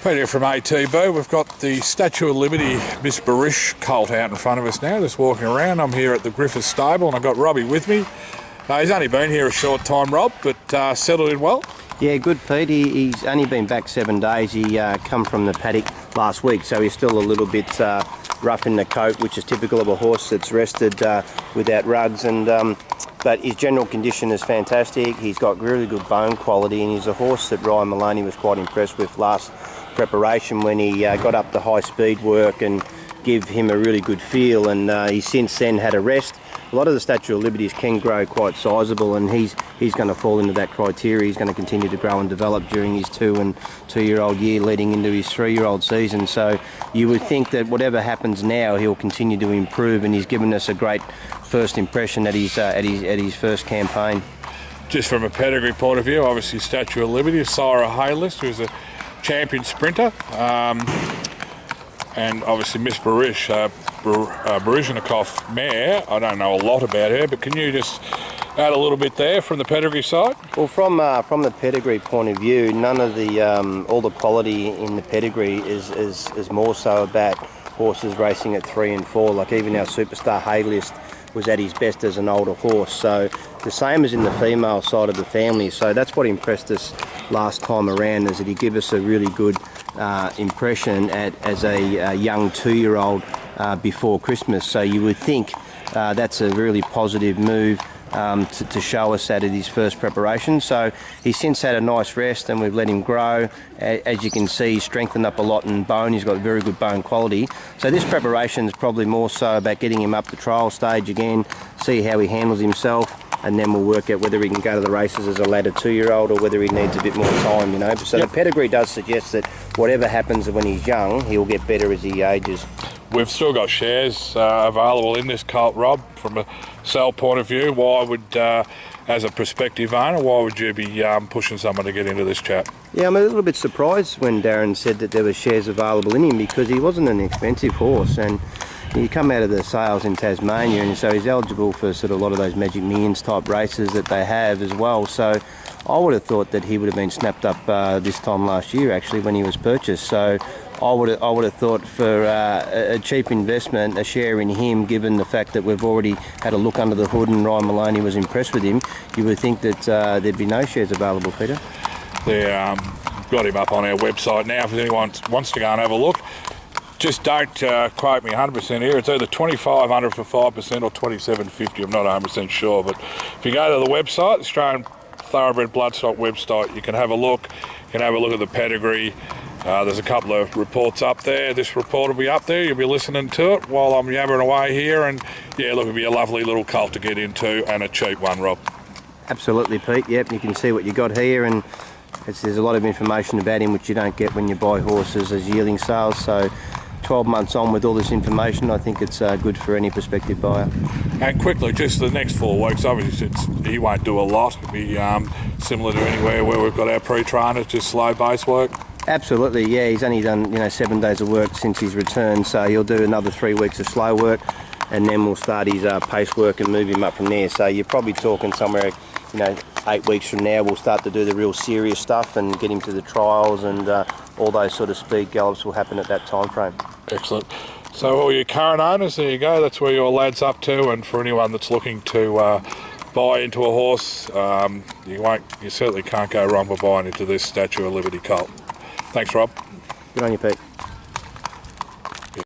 Right here from ATB, we've got the Statue of Liberty Miss Barysh colt out in front of us now, just walking around. I'm here at the Griffiths stable and I've got Robbie with me. He's only been here a short time, Rob, but settled in well? Yeah, good, Pete. He's only been back 7 days. He come from the paddock last week, so he's still a little bit rough in the coat, which is typical of a horse that's rested without rugs. But his general condition is fantastic. He's got really good bone quality, and he's a horse that Ryan Maloney was quite impressed with last preparation when he got up to high speed work and give him a really good feel. And he's since then had a rest. A lot of the Statue of Liberties can grow quite sizable, and he's going to fall into that criteria. He's going to continue to grow and develop during his 2 and 2-year-old year leading into his 3-year-old season. So you would think that whatever happens now, he'll continue to improve, and he's given us a great first impression at his first campaign. Just from a pedigree point of view, obviously Statue of Liberty, Sarah Haylist, who's a champion sprinter, and obviously Miss Barysh, Baryshnikov mare. I don't know a lot about her, but can you just add a little bit there from the pedigree side? Well, from the pedigree point of view, none of the all the quality in the pedigree is more so about horses racing at 3 and 4. Like even our superstar Haylist was at his best as an older horse. So the same as in the female side of the family. So that's what impressed us last time around, is that he gave us a really good impression as a young 2-year-old before Christmas. So you would think that's a really positive move to show us that at his first preparation. So he's since had a nice rest, and we've let him grow. As you can see, he's strengthened up a lot in bone. He's got very good bone quality. So this preparation is probably more so about getting him up the trial stage again, see how he handles himself, and then we'll work out whether he can go to the races as a later 2-year-old or whether he needs a bit more time, you know. So The pedigree does suggest that whatever happens when he's young, he'll get better as he ages. We've still got shares available in this colt, Rob. From a sell point of view, why would, as a prospective owner, why would you be pushing someone to get into this chap? Yeah, I'm a little bit surprised when Darren said that there were shares available in him, because he wasn't an expensive horse, and he come out of the sales in Tasmania, and so he's eligible for sort of a lot of those Magic Millions type races that they have as well. So I would have thought that he would have been snapped up this time last year, actually, when he was purchased. So I would have thought for a cheap investment, a share in him, given the fact that we've already had a look under the hood and Ryan Maloney was impressed with him, you would think that there'd be no shares available, Peter. They've got him up on our website now if anyone wants to go and have a look. Just don't quote me 100% here. It's either $2,500 for 5% or $2,750. I'm not 100% sure, but if you go to the website, the Australian Thoroughbred Bloodstock website, you can have a look. You can have a look at the pedigree. There's a couple of reports up there. This report will be up there. You'll be listening to it while I'm yammering away here. And yeah, look, it'll be a lovely little colt to get into, and a cheap one, Rob. Absolutely, Pete. Yep, you can see what you got here, and there's a lot of information about him which you don't get when you buy horses as yearling sales. So 12 months on with all this information, I think it's good for any prospective buyer. And quickly, just the next 4 weeks, obviously he won't do a lot. It'll be similar to anywhere where we've got our pre-trainers, just slow base work. Absolutely, yeah. He's only done 7 days of work since his return, so he'll do another 3 weeks of slow work, and then we'll start his pace work and move him up from there. So you're probably talking somewhere, 8 weeks from now, we'll start to do the real serious stuff and get him to the trials, and all those sort of speed gallops will happen at that time frame. Excellent. So all your current owners, there you go. That's where your lad's up to, and for anyone that's looking to buy into a horse, you certainly can't go wrong by buying into this Statue of Liberty colt. Thanks, Rob. Good on you, Pete.